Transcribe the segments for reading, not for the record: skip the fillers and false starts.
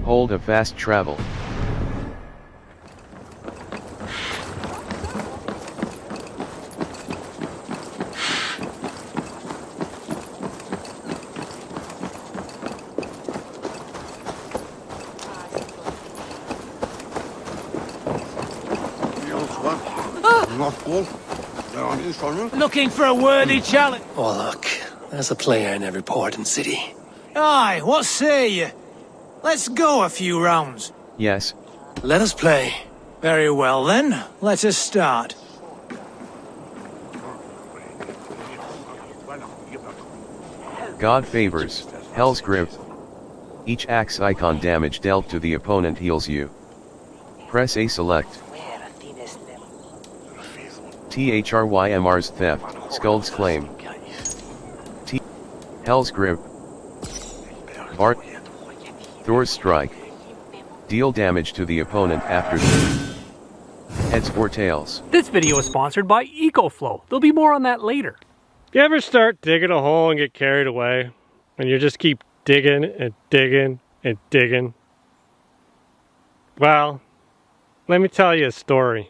Hold a fast travel. Looking for a worthy challenge. Oh, look, there's a player in every port and city. Aye, what say you? Let's go a few rounds. Yes. Let us play. Very well then, let us start. God favors, Hell's Grip. Each axe icon damage dealt to the opponent heals you. Press A select. THRYMR's Theft, Skull's Claim. Hell's Grip. Part, Thor's Strike. Deal damage to the opponent after heads or tails. This video is sponsored by EcoFlow. There'll be more on that later. You ever start digging a hole and get carried away? And you just keep digging and digging and digging? Well, let me tell you a story.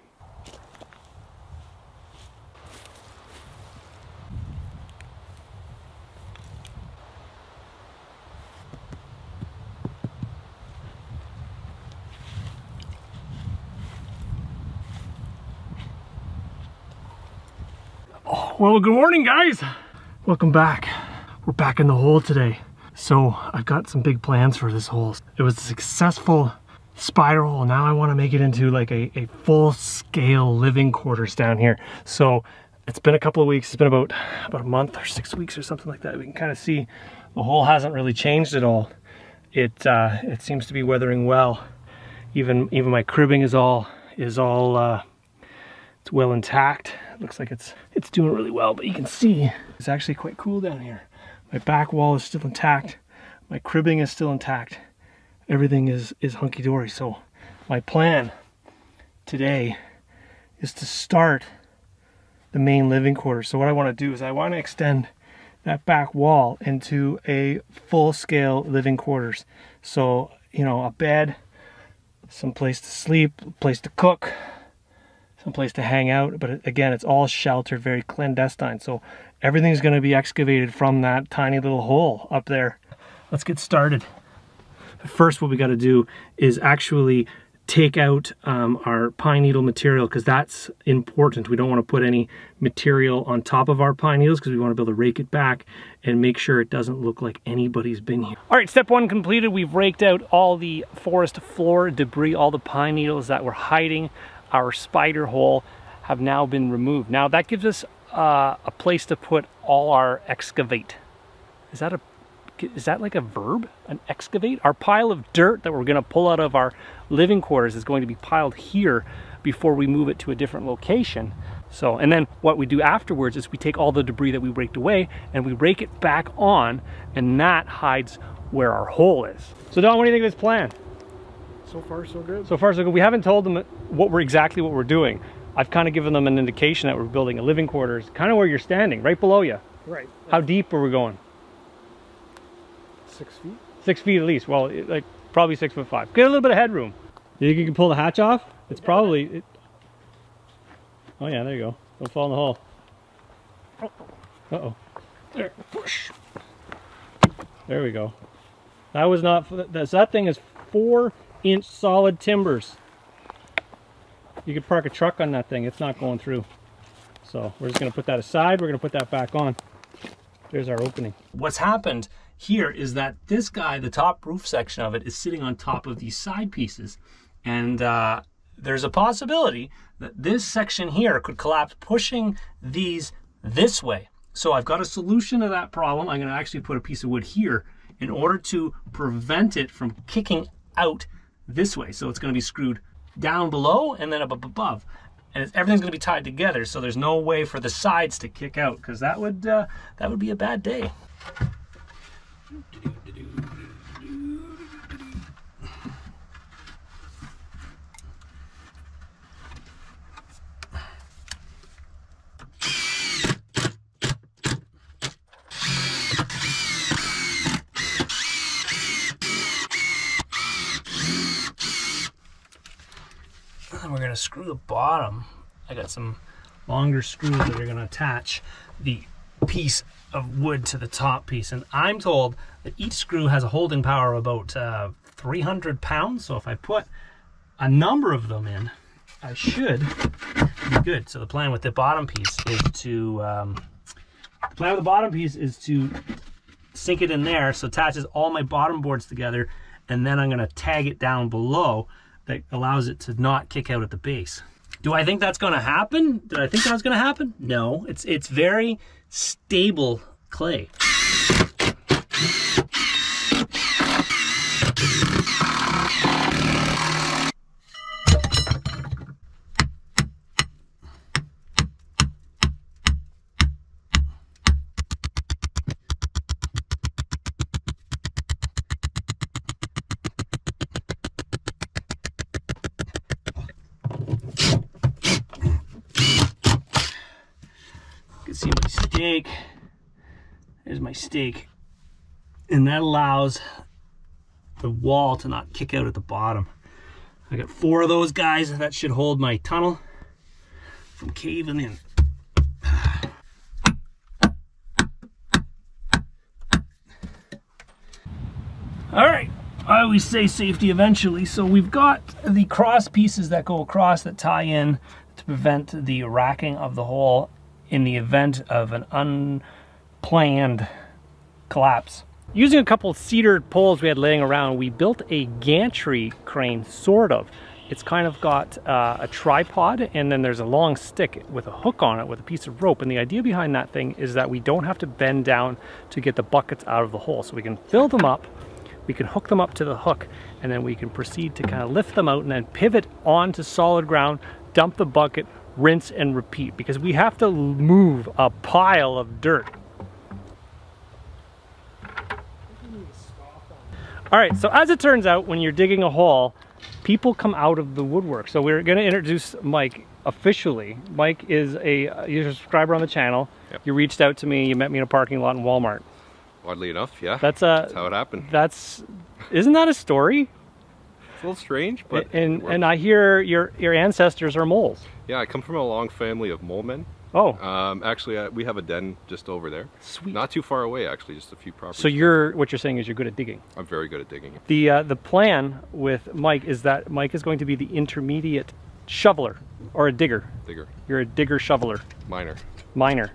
Well, good morning, guys. Welcome back. We're back in the hole today. So I've got some big plans for this hole. It was a successful spider hole. Now I want to make it into like a full-scale living quarters down here. So it's been a couple of weeks. It's been about a month or 6 weeks or something like that. We can kind of see the hole hasn't really changed at all. It seems to be weathering well. Even my cribbing is all it's well intact. It looks like it's doing really well, but you can see it's actually quite cool down here. My back wall is still intact. My cribbing is still intact. Everything is hunky-dory. So my plan today is to start the main living quarters. So what I want to do is I want to extend that back wall into a full-scale living quarters. So, you know, a bed, some place to sleep, a place to cook, some place to hang out, but again, it's all sheltered, very clandestine. So everything's going to be excavated from that tiny little hole up there. Let's get started. But first, what we got to do is actually take out our pine needle material, because that's important. We don't want to put any material on top of our pine needles because we want to be able to rake it back and make sure it doesn't look like anybody's been here. All right, step one completed. We've raked out all the forest floor debris, all the pine needles that were hiding our spider hole have now been removed. Now that gives us a place to put all our excavate. Is that like a verb? An excavate? Our pile of dirt that we're gonna pull out of our living quarters is going to be piled here before we move it to a different location. So, and then what we do afterwards is we take all the debris that we raked away and we rake it back on, and that hides where our hole is. So Don, what do you think of this plan? So far, so good. So far, so good. We haven't told them exactly what we're doing. I've kind of given them an indication that we're building a living quarters, kind of where you're standing, right below you. Right. How deep are we going? 6 feet. 6 feet at least. Well, like probably 6'5". Get a little bit of headroom. You think you can pull the hatch off? It's probably. Oh yeah, there you go. Don't fall in the hole. Uh-oh. There. Push. There we go. That was not. That thing is 4-inch solid timbers. You could park a truck on that thing. It's not going through. So we're just going to put that aside. We're going to put that back on. There's our opening. What's happened here is that this guy, the top roof section of it, is sitting on top of these side pieces. And there's a possibility that this section here could collapse, pushing these this way. So I've got a solution to that problem. I'm going to actually put a piece of wood here in order to prevent it from kicking out this way. So it's going to be screwed down below and then up above, and everything's going to be tied together, so there's no way for the sides to kick out, because that would be a bad day. gonna screw the bottom. I got some longer screws that are gonna attach the piece of wood to the top piece. And I'm told that each screw has a holding power of about 300 pounds. So if I put a number of them in, I should be good. So the plan with the bottom piece is to sink it in there so it attaches all my bottom boards together, and then I'm going to tag it down below that allows it to not kick out at the base. Do I think that's going to happen? Did I think that was going to happen? No, it's very stable clay. See my stake. There's my stake, and that allows the wall to not kick out at the bottom. I got 4 of those guys. That should hold my tunnel from caving in. All right, I always say safety eventually. So we've got the cross pieces that go across that tie in to prevent the racking of the hole in the event of an unplanned collapse. Using a couple of cedar poles we had laying around, we built a gantry crane, sort of. It's kind of got a tripod, and then there's a long stick with a hook on it with a piece of rope. And the idea behind that thing is that we don't have to bend down to get the buckets out of the hole. So we can fill them up, we can hook them up to the hook, and then we can proceed to kind of lift them out and then pivot onto solid ground, dump the bucket, rinse and repeat, because we have to move a pile of dirt. All right, so as it turns out, when you're digging a hole, people come out of the woodwork. So we're going to introduce Mike officially. Mike is you're a subscriber on the channel. Yep. You reached out to me. You met me in a parking lot in Walmart. Oddly enough, yeah. That's how it happened. Isn't that a story? It's a little strange, but and I hear your ancestors are moles. Yeah, I come from a long family of mole men. Oh. Actually, we have a den just over there. Sweet. Not too far away, actually, just a few properties. So what you're saying is you're good at digging. I'm very good at digging. The plan with Mike is that Mike is going to be the intermediate shoveler, or a digger. Digger. You're a digger shoveler. Miner. Miner.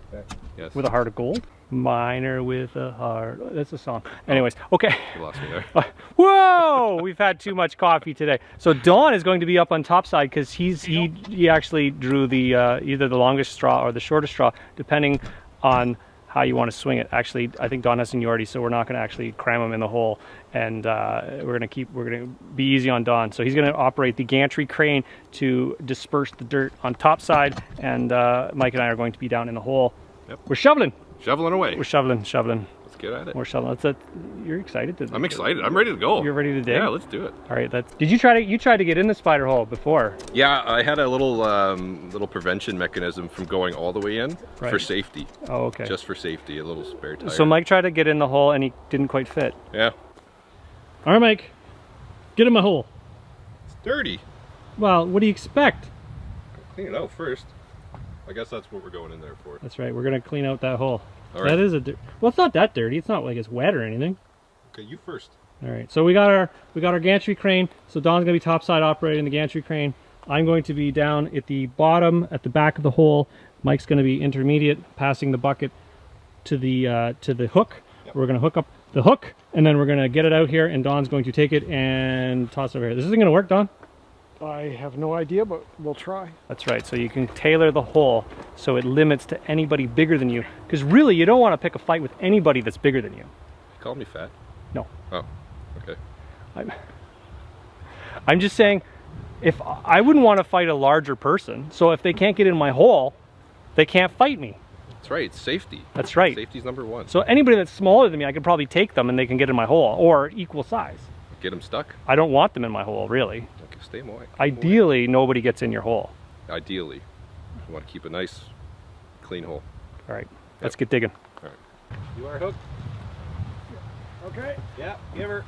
Yes. With a heart of gold. Miner with a heart. That's a song. Anyways, okay. You lost me there. Whoa! We've had too much coffee today. So Don is going to be up on top side because he actually drew the either the longest straw or the shortest straw, depending on how you want to swing it. Actually, I think Don has seniority, so we're not going to actually cram him in the hole, and we're going to be easy on Don. So he's going to operate the gantry crane to disperse the dirt on top side, and Mike and I are going to be down in the hole. Yep. We're shoveling. Shoveling away. We're shoveling. Let's get at it. We're shoveling. You're excited to? I'm excited. I'm ready to go. You're ready to dig? Yeah, let's do it. All right. Did you try to get in the spider hole before? Yeah, I had a little prevention mechanism from going all the way in for safety. Oh, okay. Just for safety, a little spare tire. So Mike tried to get in the hole and he didn't quite fit. Yeah. All right, Mike. Get in my hole. It's dirty. Well, what do you expect? Clean it out first. I guess that's what we're going in there for. That's right. We're gonna clean out that hole. All right. That is well, it's not that dirty. It's not like it's wet or anything. Okay, you first. All right. So we got our gantry crane. So Don's gonna be topside operating the gantry crane. I'm going to be down at the bottom, at the back of the hole. Mike's gonna be intermediate, passing the bucket to the hook. Yep. We're gonna hook up the hook, and then we're gonna get it out here, and Don's going to take it and toss it over here. This isn't gonna work, Don? I have no idea, but we'll try. That's right. So you can tailor the hole so it limits to anybody bigger than you. Because really, you don't want to pick a fight with anybody that's bigger than you. You called me fat? No. Oh, okay. I'm just saying, if I wouldn't want to fight a larger person, so if they can't get in my hole, they can't fight me. That's right. It's safety. That's right. Safety's number one. So anybody that's smaller than me, I could probably take them and they can get in my hole, or equal size. Get them stuck? I don't want them in my hole, really. Okay, stay away. Ideally, nobody gets in your hole. Ideally. You want to keep a nice, clean hole. All right, let's get digging. All right. You are hooked? Okay. Yeah, give her.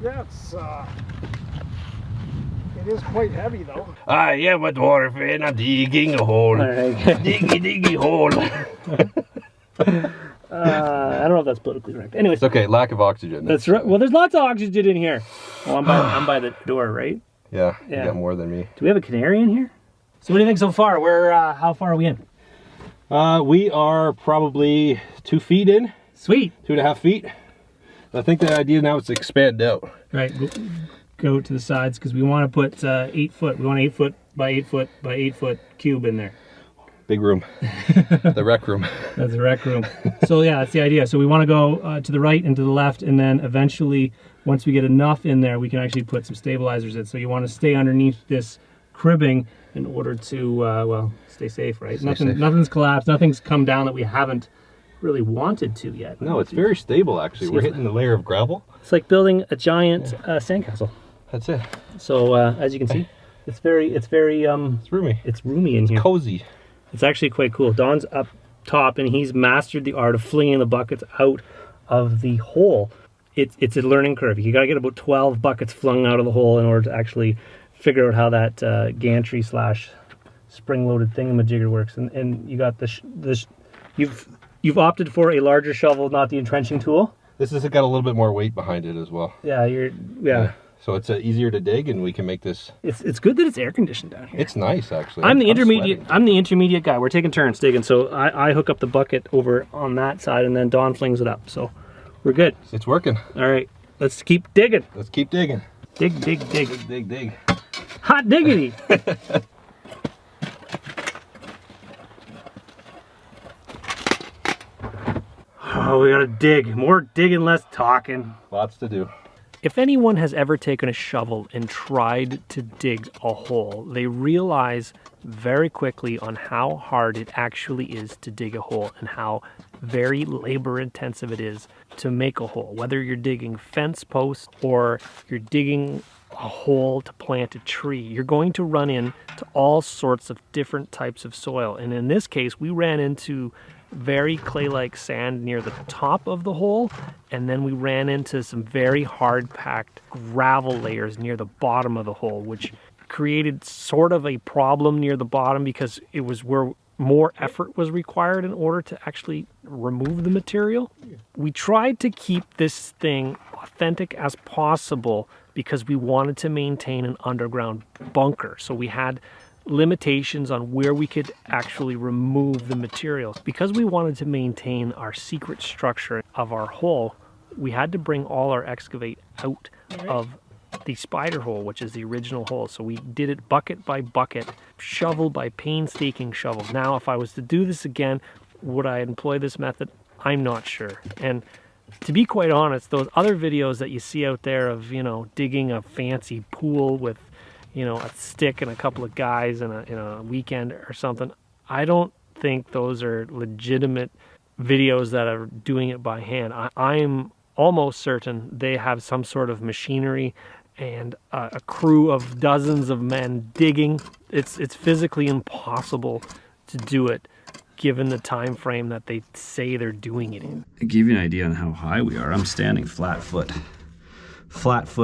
Yeah, it is quite heavy though. I am a dwarf and I'm digging a hole. Diggy hole. I don't know if that's politically correct. Anyways, It's okay, lack of oxygen. that's right. Well, there's lots of oxygen in here. Well, I'm by the door, right? Yeah, Yeah. you got more than me. Do we have a canary in here? So what do you think so far? How far are we in? We are probably 2 feet in, Sweet. 2.5 feet. I think the idea now is to expand out. Right, go to the sides because we want to put 8 foot. We want 8 foot by 8 foot by 8 foot cube in there. Big room. The rec room. That's the rec room. So yeah, that's the idea. So we want to go to the right and to the left, and then eventually, once we get enough in there, we can actually put some stabilizers in. So you want to stay underneath this cribbing in order to, well, stay safe, right? Nothing's collapsed, nothing's come down that we haven't really wanted to yet. No, it's very stable actually. We're hitting the layer of gravel. It's like building a giant sandcastle. That's it. So as you can see, it's very It's roomy. it's roomy in here. Cozy. It's actually quite cool. Don's up top and he's mastered the art of flinging the buckets out of the hole. It's a learning curve. You gotta get about 12 buckets flung out of the hole in order to actually figure out how that gantry / spring-loaded thingamajigger works. And you got you've opted for a larger shovel, not the entrenching tool. This has got a little bit more weight behind it as well. Yeah, yeah. So it's easier to dig, and we can make this. It's good that it's air conditioned down here. It's nice actually. I'm the intermediate guy. We're taking turns digging, so I hook up the bucket over on that side, and then Don flings it up. So we're good. It's working. All right, let's keep digging. Let's keep digging. Dig, dig, dig. Dig. Hot diggity. Oh, we gotta dig. More digging, less talking. Lots to do. If anyone has ever taken a shovel and tried to dig a hole, they realize very quickly on how hard it actually is to dig a hole and how very labor intensive it is to make a hole. Whether you're digging fence posts or you're digging a hole to plant a tree, you're going to run into all sorts of different types of soil. And in this case, we ran into very clay-like sand near the top of the hole, and then we ran into some very hard-packed gravel layers near the bottom of the hole, which created sort of a problem near the bottom because it was where more effort was required in order to actually remove the material. We tried to keep this thing authentic as possible because we wanted to maintain an underground bunker. So we had limitations on where we could actually remove the materials. Because we wanted to maintain our secret structure of our hole, we had to bring all our excavate out of the spider hole, which is the original hole. So we did it bucket by bucket, shovel by painstaking shovel. Now, if I was to do this again, would I employ this method? I'm not sure. And to be quite honest, those other videos that you see out there of, you know, digging a fancy pool with, you know, a stick and a couple of guys in a weekend or something, I don't think those are legitimate videos that are doing it by hand. I'm almost certain they have some sort of machinery and a crew of dozens of men digging. It's physically impossible to do it given the time frame that they say they're doing it in. To give you an idea on how high we are, I'm standing flat foot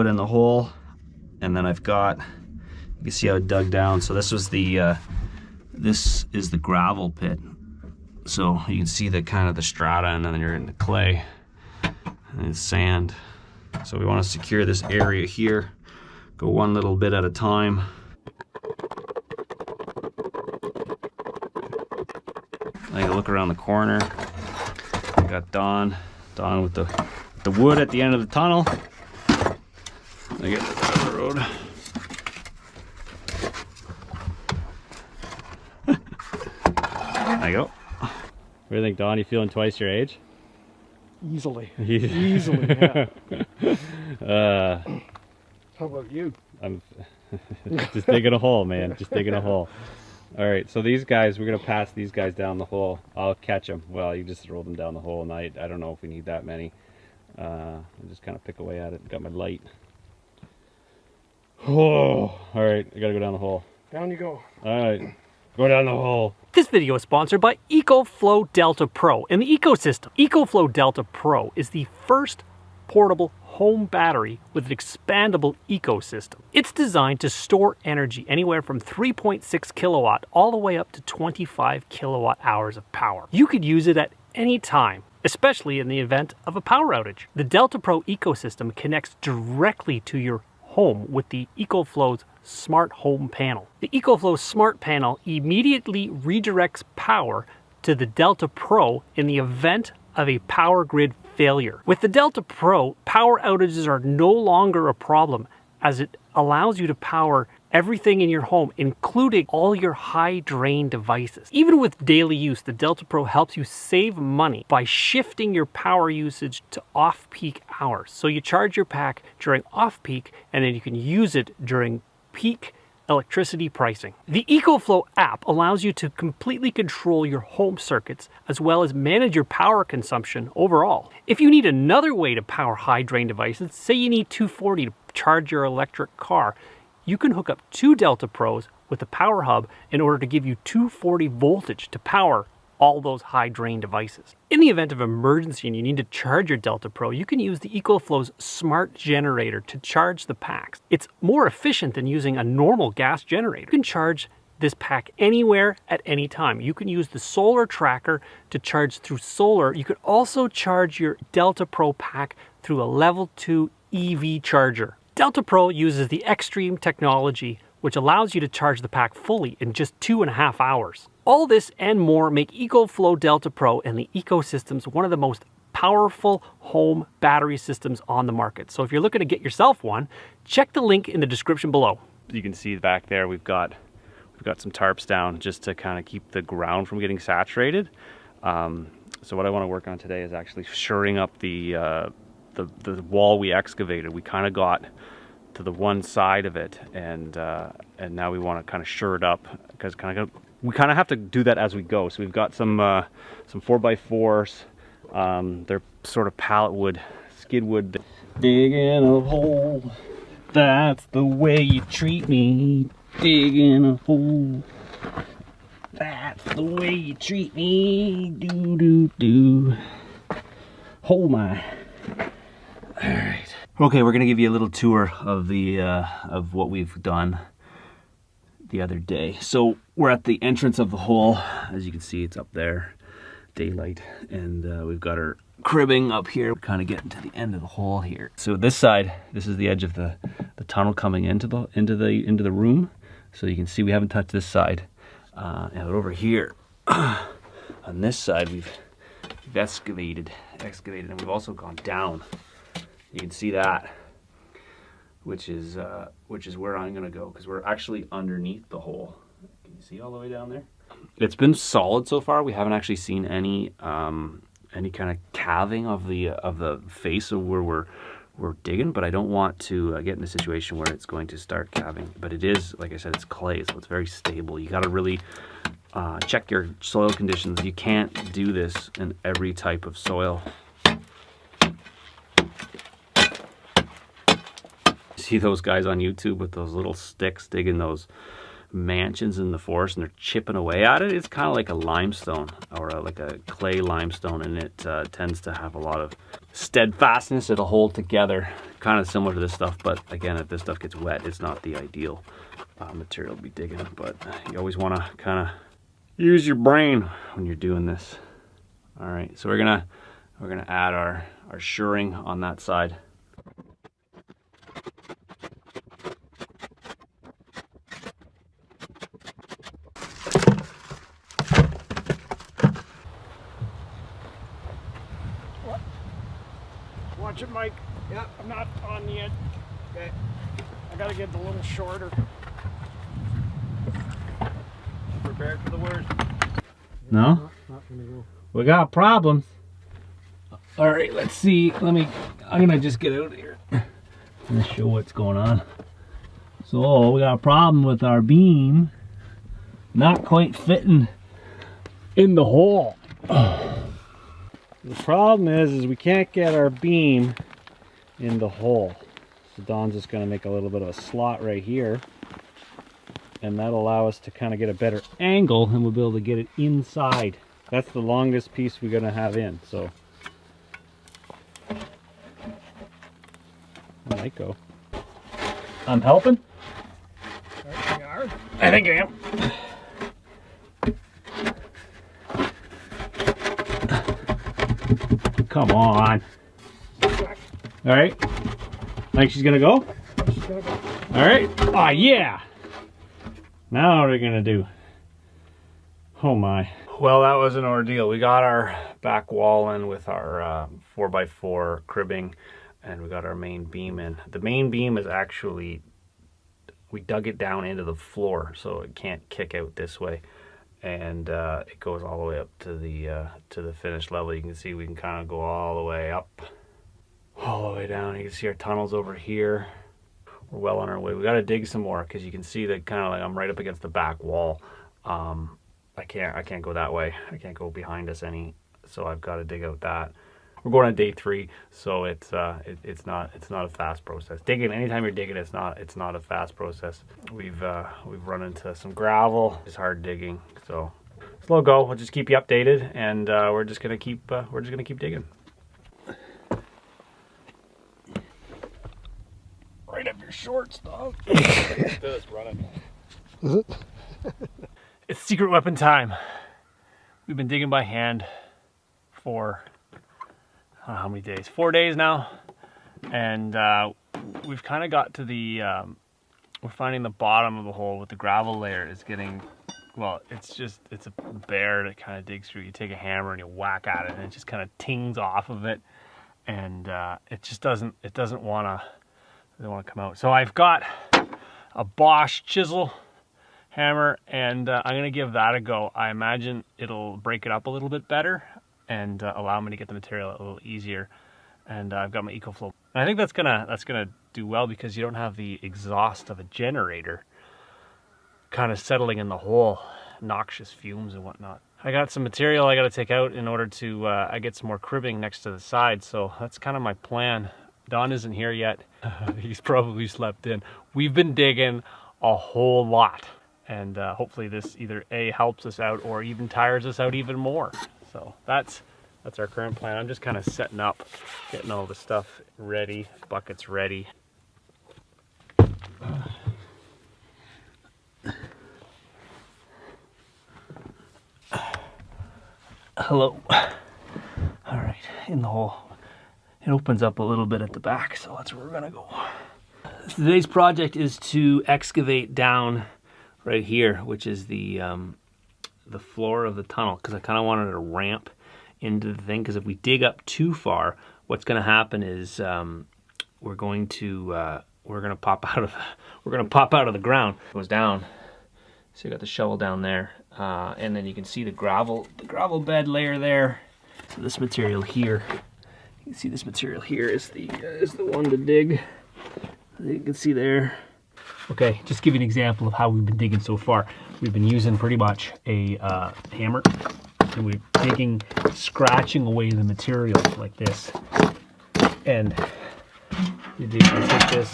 in the hole, and then I've got, you can see how it dug down. So this was the this is the gravel pit. So you can see the kind of the strata, and then you're in the clay and it's sand. So we want to secure this area here. Go one little bit at a time. I can look around the corner. I got Don with the wood at the end of the tunnel. I get the road. There you go. What do you think, Don? You feeling twice your age? Easily. Easily, yeah. How about you? I'm just digging a hole, man. Just digging a hole. All right, so these guys, we're gonna pass these guys down the hole. I'll catch them. Well, you just roll them down the hole, and I don't know if we need that many. I'll just kind of pick away at it. Got my light. Oh, all right, I gotta go down the hole. Down you go. All right, go down the hole. This video is sponsored by EcoFlow Delta Pro and the ecosystem. EcoFlow Delta Pro is the first portable home battery with an expandable ecosystem. It's designed to store energy anywhere from 3.6 kilowatt all the way up to 25 kilowatt hours of power. You could use it at any time, especially in the event of a power outage. The Delta Pro ecosystem connects directly to your home with the EcoFlow's Smart Home Panel. The EcoFlow Smart Panel immediately redirects power to the Delta Pro in the event of a power grid failure. With the Delta Pro, power outages are no longer a problem, as it allows you to power everything in your home, including all your high drain devices. Even with daily use, the Delta Pro helps you save money by shifting your power usage to off-peak hours. So you charge your pack during off-peak, and then you can use it during peak electricity pricing. The EcoFlow app allows you to completely control your home circuits as well as manage your power consumption overall. If you need another way to power high drain devices, say you need 240 to charge your electric car, you can hook up 2 Delta Pros with a power hub in order to give you 240 voltage to power all those high drain devices. In the event of emergency and you need to charge your Delta Pro, you can use the EcoFlow's smart generator to charge the packs. It's more efficient than using a normal gas generator. You can charge this pack anywhere at any time. You can use the solar tracker to charge through solar. You could also charge your Delta Pro pack through a level 2 EV charger. Delta Pro uses the Extreme technology, which allows you to charge the pack fully in just 2.5 hours. All this and more make EcoFlow Delta Pro and the ecosystems one of the most powerful home battery systems on the market. So if you're looking to get yourself one, check the link in the description below. You can see back there we've got some tarps down just to kind of keep the ground from getting saturated. So what I want to work on today is actually shoring up the wall we excavated. We kind of got to the one side of it, and now we want to kind of shore it up, because we kind of have to do that as we go. So we've got some 4x4s. They're sort of pallet wood, skid wood. Digging a hole, that's the way you treat me. Digging a hole, that's the way you treat me. Do do do. Oh my. All right. Okay, we're gonna give you a little tour of the of what we've done the other day. So we're at the entrance of the hole. As you can see, it's up there, daylight, and we've got our cribbing up here. We're kind of getting to the end of the hole here. So this side, this is the edge of the tunnel coming into the room. So you can see we haven't touched this side, and over here on this side we've excavated, and we've also gone down. You can see that, which is where I'm gonna go, because we're actually underneath the hole. Can you see all the way down there? It's been solid so far. We haven't actually seen any kind of calving of the face of where we're digging, but I don't want to get in a situation where it's going to start calving. But it is, like I said, it's clay, so it's very stable. You got to really check your soil conditions. You can't do this in every type of soil. See those guys on YouTube with those little sticks digging those mansions in the forest, and they're chipping away at it? It's kind of like a limestone, or like a clay limestone, and it tends to have a lot of steadfastness. It'll hold together, kind of similar to this stuff. But again, if this stuff gets wet, it's not the ideal material to be digging. But you always want to kind of use your brain when you're doing this. All right, so we're gonna add our shoring on that side. Watch it, Mike. Yeah, I'm not on yet. Okay. I gotta get it a little shorter. Prepared for the worst. No? Not gonna go. We got problems. All right, let's see. I'm gonna just get out of here and show what's going on. So we got a problem with our beam not quite fitting in the hole. The problem is we can't get our beam in the hole. So Don's just going to make a little bit of a slot right here, and that'll allow us to kind of get a better angle, and we'll be able to get it inside. That's the longest piece we're going to have in. So might go. I'm helping. I think I am. Come on. All right. Think she's gonna go? All right. Oh yeah. Now what are we gonna do? Oh my. Well, that was an ordeal. We got our back wall in with our 4x4 cribbing, and we got our main beam in. The main beam is actually, we dug it down into the floor so it can't kick out this way, and it goes all the way up to the finished level. You can see we can kind of go all the way up, all the way down. You can see our tunnels over here. We're well on our way. We got to dig some more because you can see that kind of like I'm right up against the back wall. I can't go that way. I can't go behind us any, so I've got to dig out that. We're going on day 3, so it's not a fast process. Digging, anytime you're digging, it's not a fast process. We've run into some gravel. It's hard digging, so slow go. We'll just keep you updated, and we're just gonna keep digging. Right up your shorts, dog. Does run it. It's secret weapon time. We've been digging by hand for I don't know how many days, 4 days now, and we've kind of got to the we're finding the bottom of the hole with the gravel layer is getting, well, it's a bear that kind of digs through. You take a hammer and you whack at it and it just kind of tings off of it, and it just doesn't want to come out. So I've got a Bosch chisel hammer, and I'm gonna give that a go. I imagine it'll break it up a little bit better and allow me to get the material a little easier. And I've got my EcoFlow. And I think that's gonna do well because you don't have the exhaust of a generator kind of settling in the hole, noxious fumes and whatnot. I got some material I got to take out in order to I get some more cribbing next to the side, so that's kind of my plan. Don isn't here yet. He's probably slept in. We've been digging a whole lot, and hopefully this either A, helps us out or even tires us out even more. So that's our current plan. I'm just kind of setting up, getting all the stuff ready, buckets ready. Hello. All right, in the hole. It opens up a little bit at the back, so that's where we're gonna go. Today's project is to excavate down right here, which is the floor of the tunnel, because I kind of wanted to ramp into the thing, because if we dig up too far, what's going to happen is we're going to pop out of the ground. It goes down. So you got the shovel down there, and then you can see the gravel bed layer there. So this material here, you can see this material here is the one to dig. You can see there. Okay, just give you an example of how we've been digging so far. We've been using pretty much a hammer, and we're digging, scratching away the material like this. And you take this,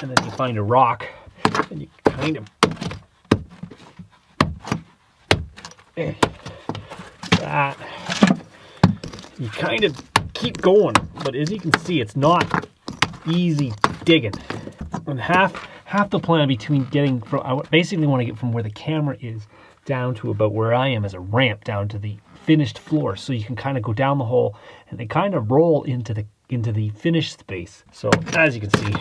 and then you find a rock, and you kind of that. You kind of keep going, but as you can see, it's not easy digging. And half the plan between getting from, I basically want to get from where the camera is down to about where I am as a ramp down to the finished floor, so you can kind of go down the hole and they kind of roll into the finished space. So as you can see,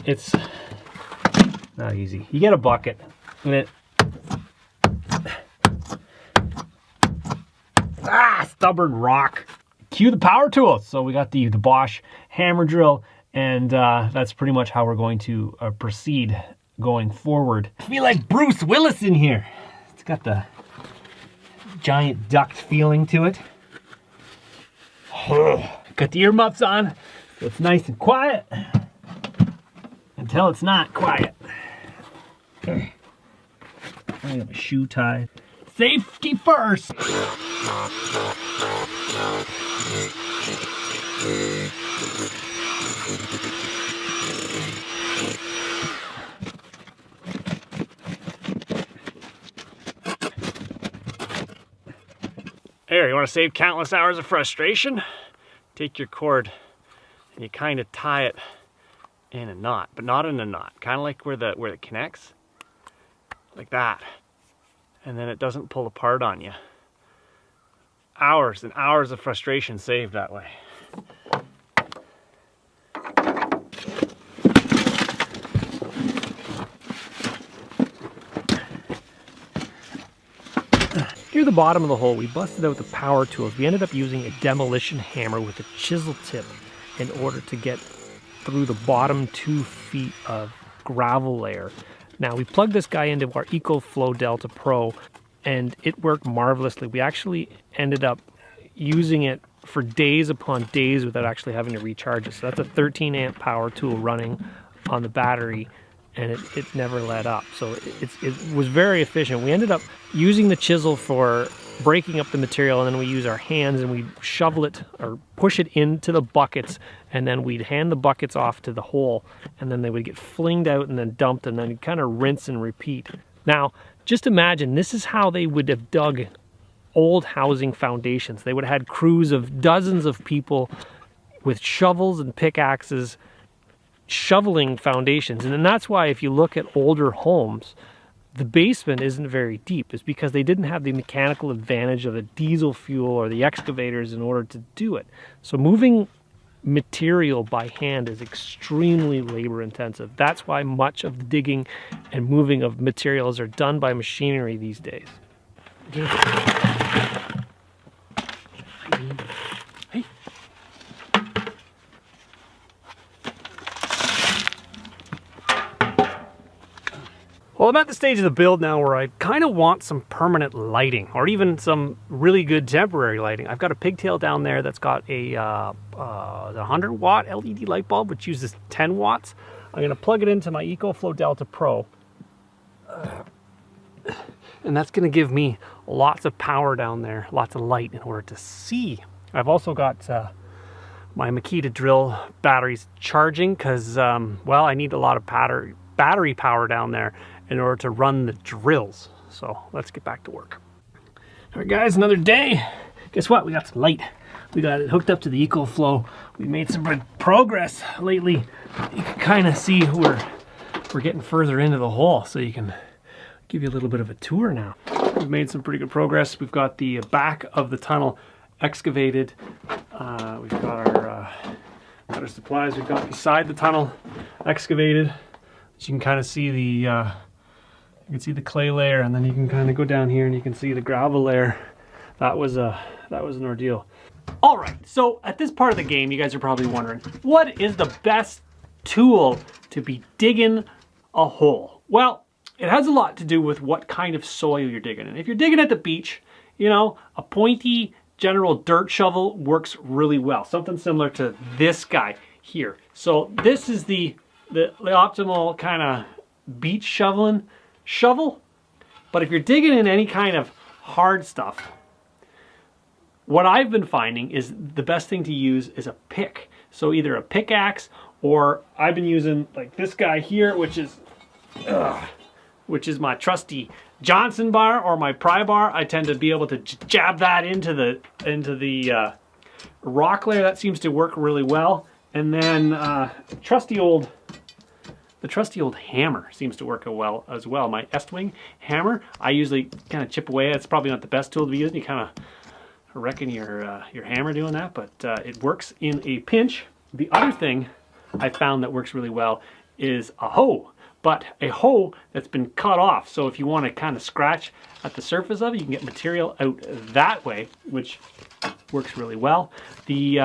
it's not easy. You get a bucket and it stubborn rock. Cue the power tools. So we got the Bosch hammer drill, and that's pretty much how we're going to proceed going forward. I feel like Bruce Willis in here. It's got the giant duct feeling to it. Got the earmuffs on, so it's nice and quiet until it's not quiet. I have a shoe tied. Safety first. There, you want to save countless hours of frustration? take your cord and you kind of tie it in a knot, but not in a knot, kind of like where it connects, like that, and then it doesn't pull apart on you. Hours and hours of frustration saved that way. Near the bottom of the hole, we busted out the power tools. We ended up using a demolition hammer with a chisel tip in order to get through the bottom 2 feet of gravel layer. Now, we plugged this guy into our EcoFlow Delta Pro, and it worked marvelously. We actually ended up using it for days upon days without actually having to recharge it. So that's a 13 amp power tool running on the battery, and it never let up. So it was very efficient. We ended up using the chisel for breaking up the material, and then we use our hands and we shovel it or push it into the buckets, and then we'd hand the buckets off to the hole, and then they would get flinged out and then dumped, and then you'd kind of rinse and repeat. Now, just imagine, this is how they would have dug old housing foundations. They would have had crews of dozens of people with shovels and pickaxes shoveling foundations. And then that's why if you look at older homes, the basement isn't very deep. It's because they didn't have the mechanical advantage of the diesel fuel or the excavators in order to do it. So moving material by hand is extremely labor intensive. That's why much of the digging and moving of materials are done by machinery these days. Hey. Well, I'm at the stage of the build now where I kind of want some permanent lighting, or even some really good temporary lighting. I've got a pigtail down there that's got a 100-watt LED light bulb, which uses 10 watts. I'm going to plug it into my EcoFlow Delta Pro. And that's going to give me lots of power down there, lots of light in order to see. I've also got my Makita drill batteries charging because, well, I need a lot of battery power down there in order to run the drills. So let's get back to work. All right, guys, another day. Guess what? We got some light. We got it hooked up to the EcoFlow. We made some good progress lately. You can kind of see we're getting further into the hole, so you can give you a little bit of a tour now. We've made some pretty good progress. We've got the back of the tunnel excavated. We've got our supplies. We've got beside the tunnel excavated. So you can kind of see the the clay layer, and then you can kind of go down here and you can see the gravel layer. That was an ordeal. All right, so at this part of the game, you guys are probably wondering, what is the best tool to be digging a hole? Well, it has a lot to do with what kind of soil you're digging in. If you're digging at the beach, you know, a pointy general dirt shovel works really well. Something similar to this guy here. So this is the optimal kind of beach shovel. But if you're digging in any kind of hard stuff, what I've been finding is the best thing to use is a pick. So either a pickaxe, or I've been using like this guy here, which is my trusty Johnson bar or my pry bar. I tend to be able to jab that into the rock layer. That seems to work really well. And then the trusty old hammer seems to work well as well. My Estwing hammer, I usually kind of chip away. It's probably not the best tool to be using. You kind of wrecking your hammer doing that, but it works in a pinch. The other thing I found that works really well is a hoe, but a hoe that's been cut off. So if you want to kind of scratch at the surface of it, you can get material out that way, which works really well. The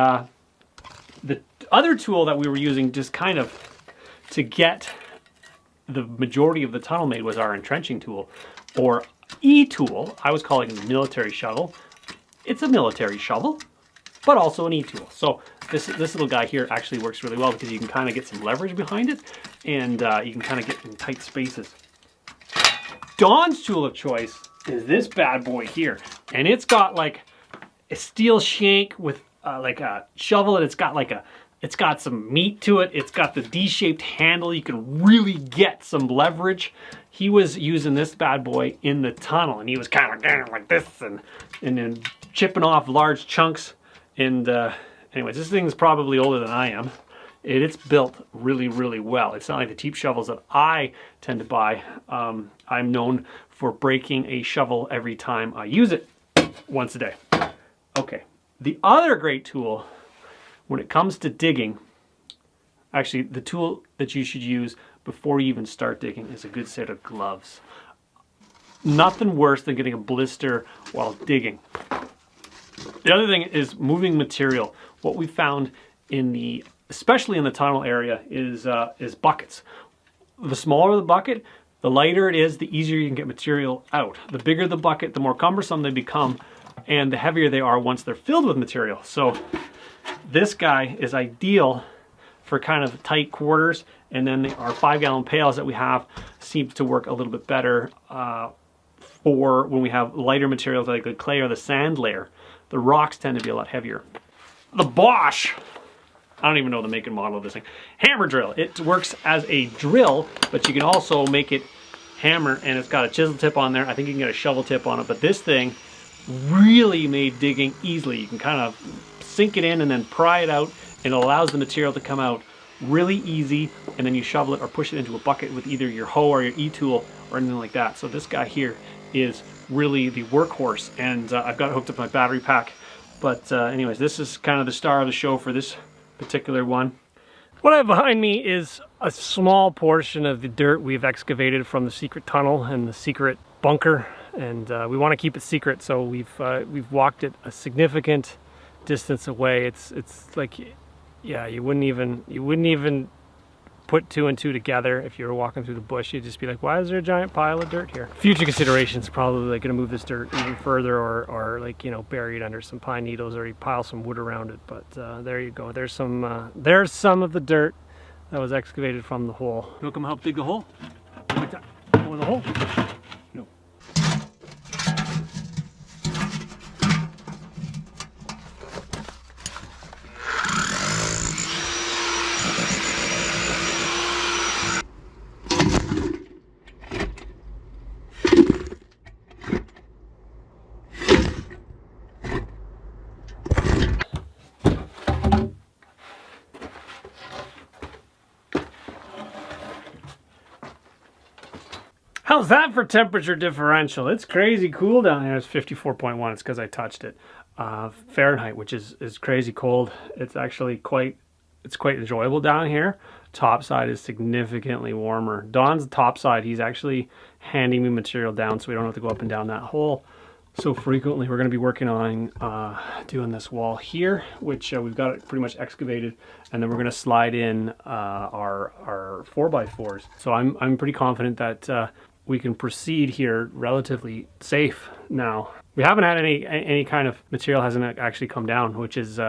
other tool that we were using just kind of to get the majority of the tunnel made was our entrenching tool, or E-tool. I was calling it a military shovel. It's a military shovel, but also an E-tool. So this little guy here actually works really well because you can kind of get some leverage behind it, and you can kind of get in tight spaces. Don's tool of choice is this bad boy here, and it's got like a steel shank with like a shovel, and it's got some meat to it. It's got the D-shaped handle. You can really get some leverage. He was using this bad boy in the tunnel, and he was kind of like this, and then chipping off large chunks and anyways, this thing is probably older than I am. It's built really, really well. It's not like the cheap shovels that I tend to buy. I'm known for breaking a shovel every time I use it, once a day. Okay, the other great tool when it comes to digging, actually the tool that you should use before you even start digging is a good set of gloves. Nothing worse than getting a blister while digging. The other thing is moving material. What we found especially in the tunnel area is buckets. The smaller the bucket, the lighter it is, the easier you can get material out. The bigger the bucket, the more cumbersome they become, and the heavier they are once they're filled with material. So this guy is ideal for kind of tight quarters, and then our 5-gallon pails that we have seems to work a little bit better for when we have lighter materials like the clay or the sand layer. The rocks tend to be a lot heavier. The Bosch, I don't even know the make and model of this thing, hammer drill. It works as a drill, but you can also make it hammer, and it's got a chisel tip on there. I think you can get a shovel tip on it, but this thing really made digging easily. You can kind of sink it in and then pry it out, and it allows the material to come out really easy, and then you shovel it or push it into a bucket with either your hoe or your e-tool or anything like that. So this guy here is really the workhorse, and I've got it hooked up my battery pack. But anyways, this is kind of the star of the show for this particular one. What I have behind me is a small portion of the dirt we've excavated from the secret tunnel and the secret bunker, and we want to keep it secret, so we've walked it a significant distance away. It's like, yeah, you wouldn't even put 2 and 2 together if you were walking through the bush. You'd just be like, why is there a giant pile of dirt here? Future considerations, probably like going to move this dirt even further, or like, you know, bury it under some pine needles, or you pile some wood around it. But there you go. There's some of the dirt that was excavated from the hole. You want to come help dig the hole? Go in the hole. No. How's that for temperature differential? It's crazy cool down here. It's 54.1. It's because I touched it. Fahrenheit, which is crazy cold. It's actually quite enjoyable down here. Top side is significantly warmer. Don's top side, he's actually handing me material down so we don't have to go up and down that hole so frequently. We're going to be working on doing this wall here, which we've got it pretty much excavated, and then we're going to slide in our 4x4s. So I'm pretty confident that we can proceed here relatively safe now. We haven't had any kind of material hasn't actually come down, which is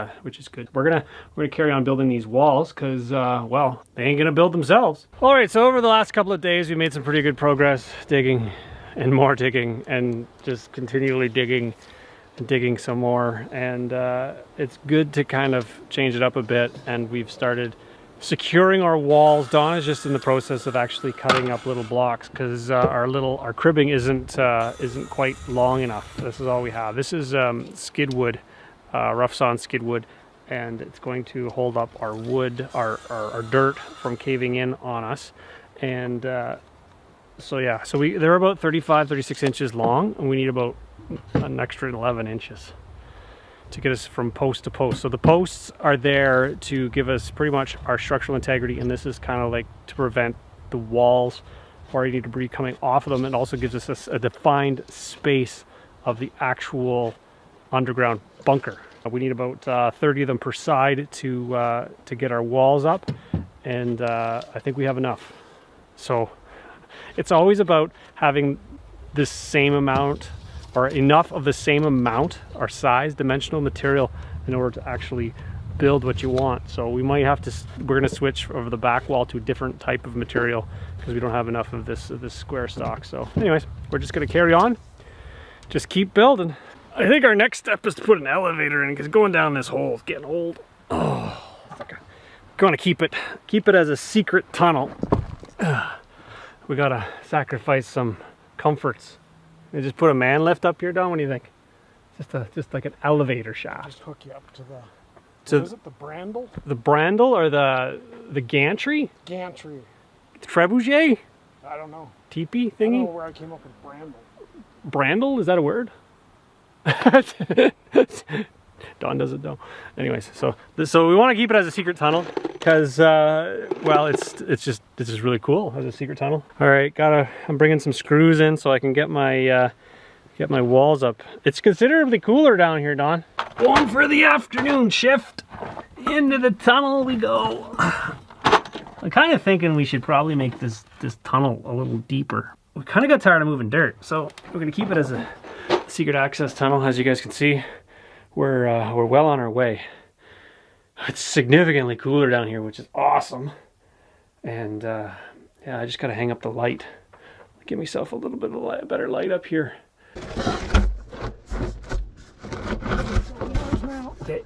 good. We're gonna carry on building these walls because well, they ain't gonna build themselves. All right, so over the last couple of days we made some pretty good progress digging and more digging and just continually digging and digging some more, and it's good to kind of change it up a bit, and we've started securing our walls. Dawn is just in the process of actually cutting up little blocks because our cribbing isn't quite long enough. This is all we have. This is skid wood, rough sawn skid wood, and it's going to hold up our wood, our dirt from caving in on us. And so yeah, so they're about 35-36 inches long, and we need about an extra 11 inches to get us from post to post. So the posts are there to give us pretty much our structural integrity, and this is kind of like to prevent the walls or any debris coming off of them. It also gives us a defined space of the actual underground bunker. We need about 30 of them per side to get our walls up, and I think we have enough. So it's always about having this same amount or enough of the same amount or size, dimensional material in order to actually build what you want. So we might have to, we're gonna switch over the back wall to a different type of material because we don't have enough of this square stock. So anyways, we're just gonna carry on, just keep building. I think our next step is to put an elevator in because going down this hole is getting old. Oh, okay. Gonna keep it as a secret tunnel. We gotta sacrifice some comforts. You just put a man lift up here, Don. What do you think? Just like an elevator shaft. Just hook you up to to is it the Brandel? the Brandel or the gantry? Gantry. Trebuchet? I don't know. Teepee I don't know thingy? where I came up with Brandel. Brandel? Is that a word? Don doesn't know. Anyways, so we want to keep it as a secret tunnel because, well, it's just really cool as a secret tunnel. All right, I'm bringing some screws in so I can get my walls up. It's considerably cooler down here, Don. Going for the afternoon shift. Into the tunnel we go. I'm kind of thinking we should probably make this tunnel a little deeper. We kind of got tired of moving dirt, so we're gonna keep it as a secret access tunnel. As you guys can see, we're well on our way. It's significantly cooler down here, which is awesome. And yeah, I just gotta hang up the light. Give myself a little bit of better light up here. Okay.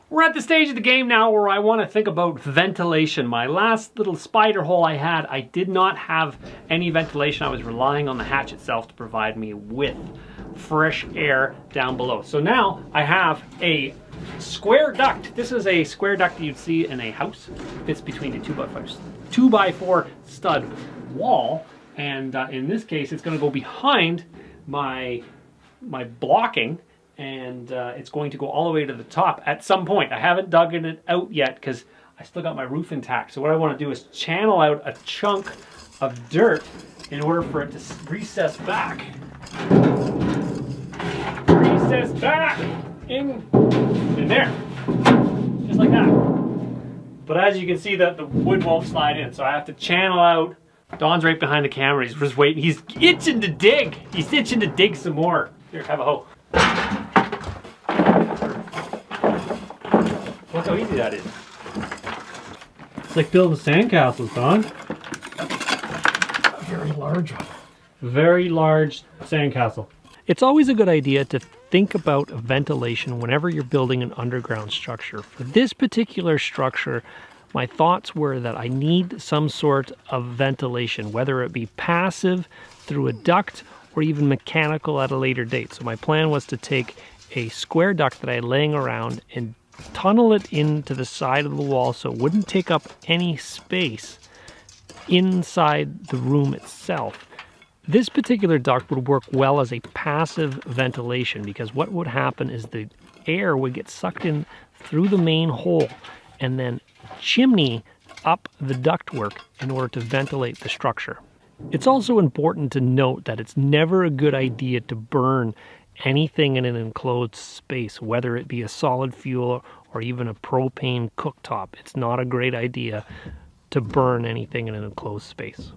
We're at the stage of the game now where I want to think about ventilation. My last little spider hole I had, I did not have any ventilation. I was relying on the hatch itself to provide me with fresh air down below. So now I have a square duct. This is a square duct that you'd see in a house. It fits between a 2x4 stud wall. And in this case, it's going to go behind my blocking. And it's going to go all the way to the top at some point. I haven't dug it out yet because I still got my roof intact. So what I want to do is channel out a chunk of dirt in order for it to recess back. Recess back in there, just like that. But as you can see, the wood won't slide in, so I have to channel out. Don's right behind the camera. He's just waiting. He's itching to dig. He's itching to dig some more. Here, have a hoe. Look how easy that is. It's like building sandcastles, Don. A very large one. Very large sandcastle. It's always a good idea to think about ventilation whenever you're building an underground structure. For this particular structure, my thoughts were that I need some sort of ventilation, whether it be passive through a duct or even mechanical at a later date. So my plan was to take a square duct that I had laying around and tunnel it into the side of the wall so it wouldn't take up any space inside the room itself. This particular duct would work well as a passive ventilation because what would happen is the air would get sucked in through the main hole and then chimney up the ductwork in order to ventilate the structure. It's also important to note that it's never a good idea to burn anything in an enclosed space, whether it be a solid fuel or even a propane cooktop. It's not a great idea to burn anything in an enclosed space.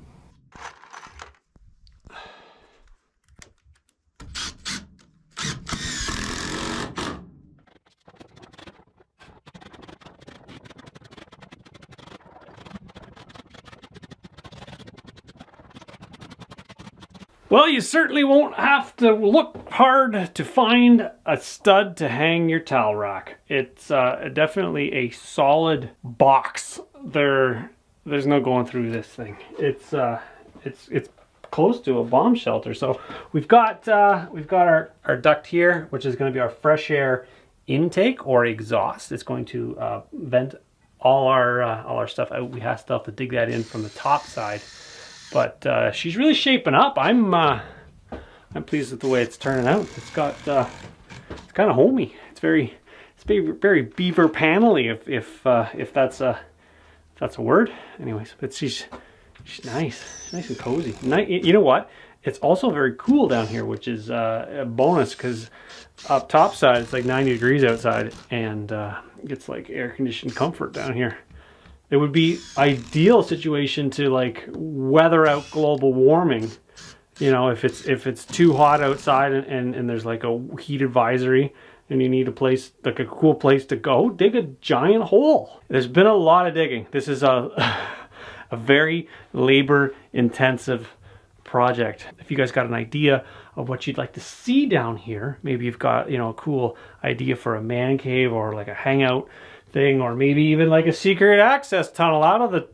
Well, you certainly won't have to look hard to find a stud to hang your towel rack. It's definitely a solid box. There's no going through this thing. It's close to a bomb shelter. So we've got our duct here, which is going to be our fresh air intake or exhaust. It's going to vent all our stuff out. We have to dig that in from the top side. But she's really shaping up. I'm pleased with the way it's turning out. It's got it's kind of homey. It's very beaver panely if that's a word. Anyways, but she's nice and cozy. You know what? It's also very cool down here, which is a bonus because up top side it's like 90 degrees outside and it's like air conditioned comfort down here. It would be ideal situation to like weather out global warming. You know, if it's too hot outside and there's like a heat advisory and you need a place, like a cool place to go, dig a giant hole. There's been a lot of digging. This is a very labor intensive project. If you guys got an idea of what you'd like to see down here, maybe you've got, you know, a cool idea for a man cave or like a hangout thing, or maybe even like a secret access tunnel out of the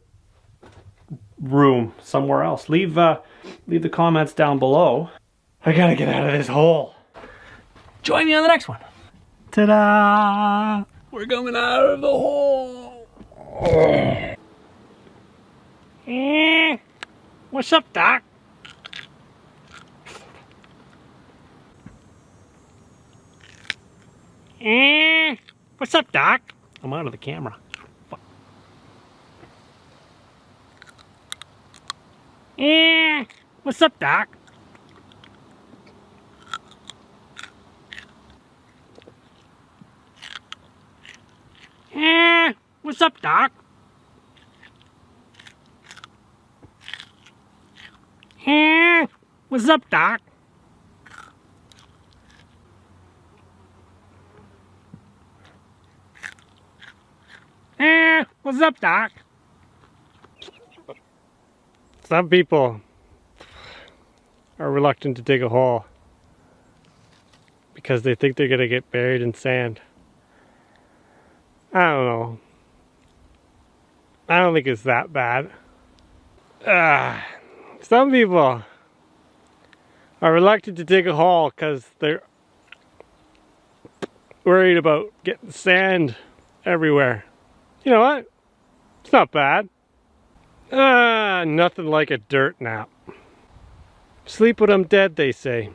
room somewhere else. Leave the comments down below. I gotta get out of this hole. Join me on the next one. Ta-da! We're coming out of the hole. What's up, Doc? What's up, Doc? I'm out of the camera. Fuck. What's up, Doc? What's up, Doc? What's up, Doc? What's up, Doc? Some people are reluctant to dig a hole because they think they're gonna get buried in sand. I don't know. I don't think it's that bad. Some people are reluctant to dig a hole because they're worried about getting sand everywhere. You know what? It's not bad. Nothing like a dirt nap. Sleep when I'm dead, they say.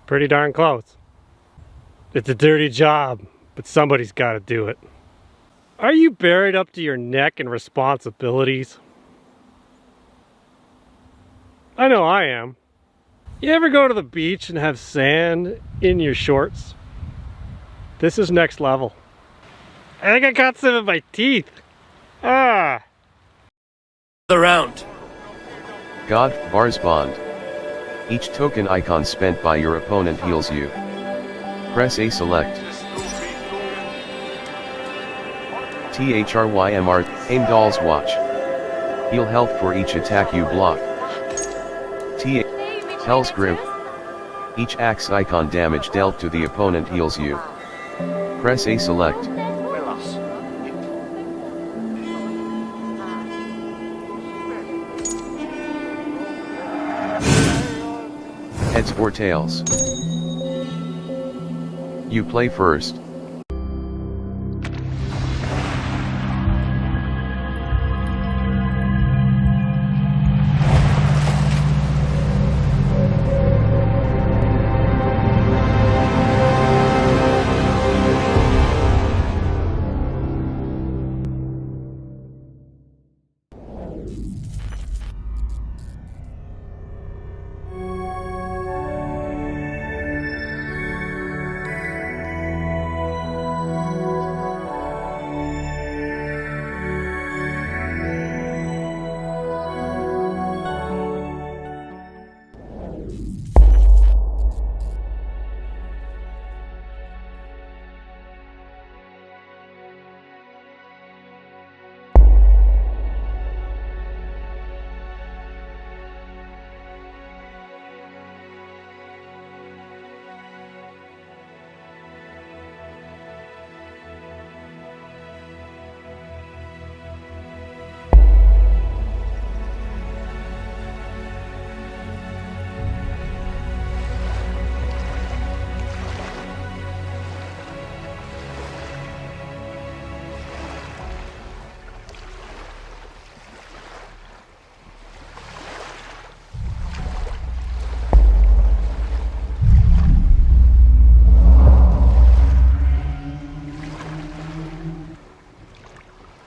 Pretty darn close. It's a dirty job, but somebody's got to do it. Are you buried up to your neck in responsibilities? I know I am. You ever go to the beach and have sand in your shorts? This is next level. I think I got some in my teeth. The round. God, bars bond. Each token icon spent by your opponent heals you. Press A select. THRYMR, aim dolls watch. Heal health for each attack you block. Hell's Grip. Each axe icon damage dealt to the opponent heals you. Press A select. Heads or tails? You play first.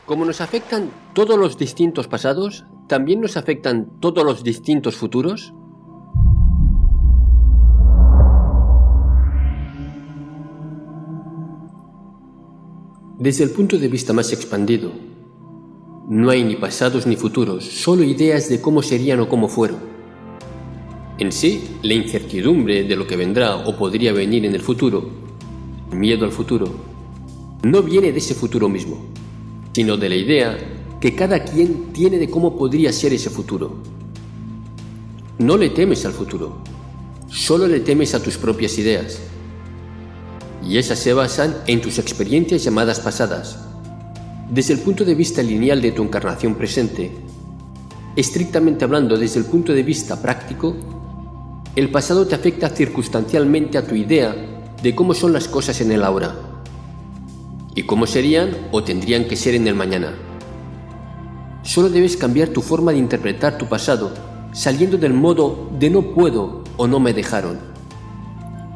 Como nos afectan todos los distintos pasados, ¿también nos afectan todos los distintos futuros? Desde el punto de vista más expandido, no hay ni pasados ni futuros, solo ideas de cómo serían o cómo fueron. En sí, la incertidumbre de lo que vendrá o podría venir en el futuro, el miedo al futuro, no viene de ese futuro mismo, sino de la idea que cada quien tiene de cómo podría ser ese futuro. No le temes al futuro, solo le temes a tus propias ideas. y esas se basan en tus experiencias llamadas pasadas. Desde el punto de vista lineal de tu encarnación presente, estrictamente hablando desde el punto de vista práctico, el pasado te afecta circunstancialmente a tu idea de cómo son las cosas en el ahora y cómo serían o tendrían que ser en el mañana. Solo debes cambiar tu forma de interpretar tu pasado, saliendo del modo de no puedo o no me dejaron,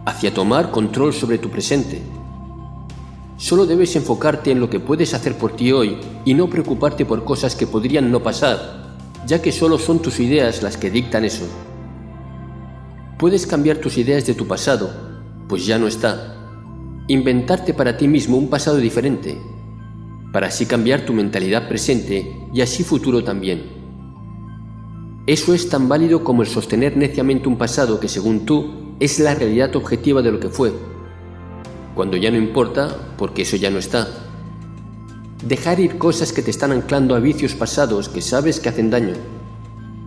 hacia tomar control sobre tu presente. Solo debes enfocarte en lo que puedes hacer por ti hoy y no preocuparte por cosas que podrían no pasar, ya que solo son tus ideas las que dictan eso. Puedes cambiar tus ideas de tu pasado, pues ya no está. Inventarte para ti mismo un pasado diferente, para así cambiar tu mentalidad presente y así futuro también. Eso es tan válido como el sostener neciamente un pasado que, según tú, es la realidad objetiva de lo que fue, cuando ya no importa porque eso ya no está. Dejar ir cosas que te están anclando a vicios pasados que sabes que hacen daño,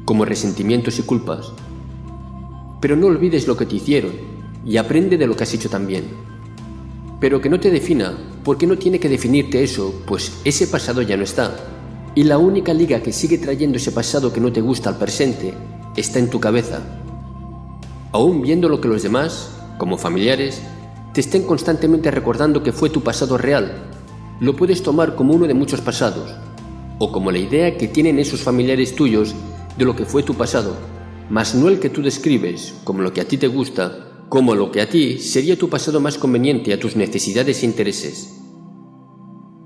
como resentimientos y culpas. Pero no olvides lo que te hicieron y aprende de lo que has hecho también. Pero que no te defina, porque no tiene que definirte eso, pues ese pasado ya no está. Y la única liga que sigue trayendo ese pasado que no te gusta al presente está en tu cabeza. Aún viendo lo que los demás, como familiares, te estén constantemente recordando que fue tu pasado real, lo puedes tomar como uno de muchos pasados, o como la idea que tienen esos familiares tuyos de lo que fue tu pasado, mas no el que tú describes como lo que a ti te gusta, como lo que a ti sería tu pasado más conveniente a tus necesidades e intereses.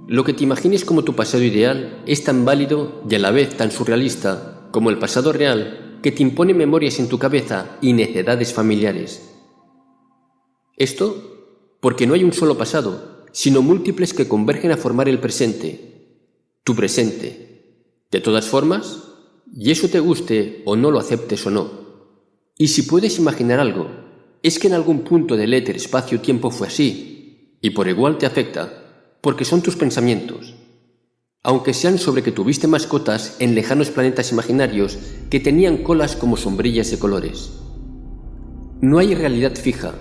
Lo que te imagines como tu pasado ideal es tan válido y a la vez tan surrealista como el pasado real que te impone memorias en tu cabeza y necedades familiares. Esto porque no hay un solo pasado, sino múltiples que convergen a formar el presente, tu presente. De todas formas, y eso te guste o no lo aceptes o no. Y si puedes imaginar algo, es que en algún punto del éter espacio-tiempo fue así, y por igual te afecta, porque son tus pensamientos, aunque sean sobre que tuviste mascotas en lejanos planetas imaginarios que tenían colas como sombrillas de colores. No hay realidad fija,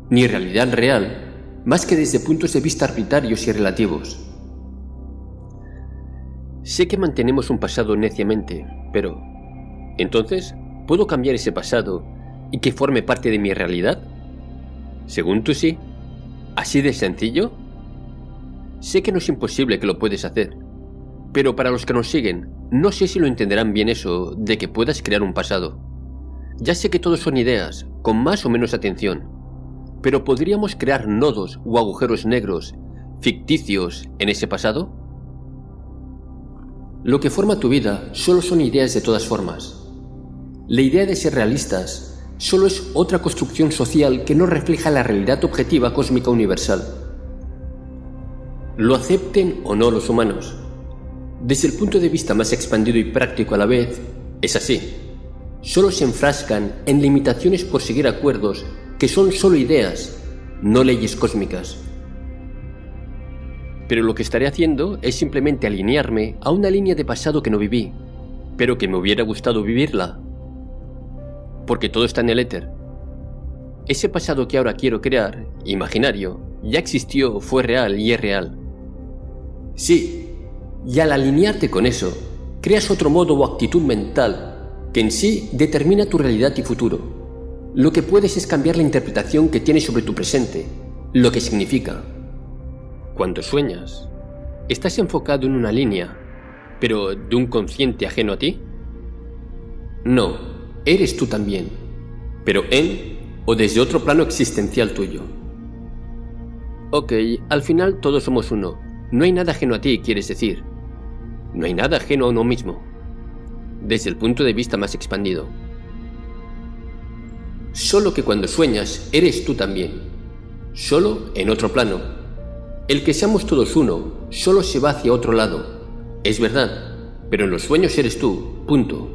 ni realidad real, más que desde puntos de vista arbitrarios y relativos. Sé que mantenemos un pasado neciamente, pero ¿entonces puedo cambiar ese pasado y que forme parte de mi realidad? Según tú sí. ¿Así de sencillo? Sé que no es imposible que lo puedes hacer, pero para los que nos siguen, no sé si lo entenderán bien eso de que puedas crear un pasado. Ya sé que todos son ideas, con más o menos atención, pero ¿podríamos crear nodos o agujeros negros ficticios en ese pasado? Lo que forma tu vida solo son ideas de todas formas. La idea de ser realistas solo es otra construcción social que no refleja la realidad objetiva cósmica universal. Lo acepten o no los humanos. Desde el punto de vista más expandido y práctico a la vez, es así. Solo se enfrascan en limitaciones por seguir acuerdos que son solo ideas, no leyes cósmicas. Pero lo que estaré haciendo es simplemente alinearme a una línea de pasado que no viví, pero que me hubiera gustado vivirla. Porque todo está en el éter. Ese pasado que ahora quiero crear, imaginario, ya existió, fue real y es real. Sí, y al alinearte con eso, creas otro modo o actitud mental que en sí determina tu realidad y futuro. Lo que puedes es cambiar la interpretación que tienes sobre tu presente, lo que significa. Cuando sueñas, ¿estás enfocado en una línea, pero de un consciente ajeno a ti? No, eres tú también, pero en o desde otro plano existencial tuyo. Ok, al final todos somos uno. No hay nada ajeno a ti, quieres decir. No hay nada ajeno a uno mismo, desde el punto de vista más expandido. Solo que cuando sueñas, eres tú también, solo en otro plano. El que seamos todos uno, solo se va hacia otro lado. Es verdad, pero en los sueños eres tú, punto.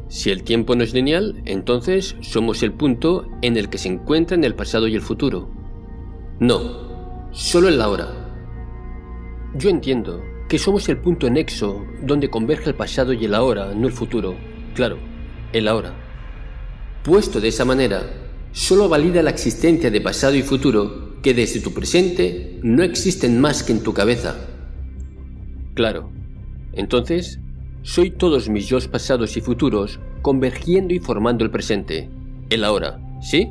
Si el tiempo no es lineal, entonces somos el punto en el que se encuentran el pasado y el futuro. No, solo el ahora. Yo entiendo que somos el punto nexo donde converge el pasado y el ahora, no el futuro. Claro, el ahora. Puesto de esa manera, solo valida la existencia de pasado y futuro que desde tu presente no existen más que en tu cabeza. Claro, entonces, soy todos mis yo's pasados y futuros convergiendo y formando el presente, el ahora, ¿sí?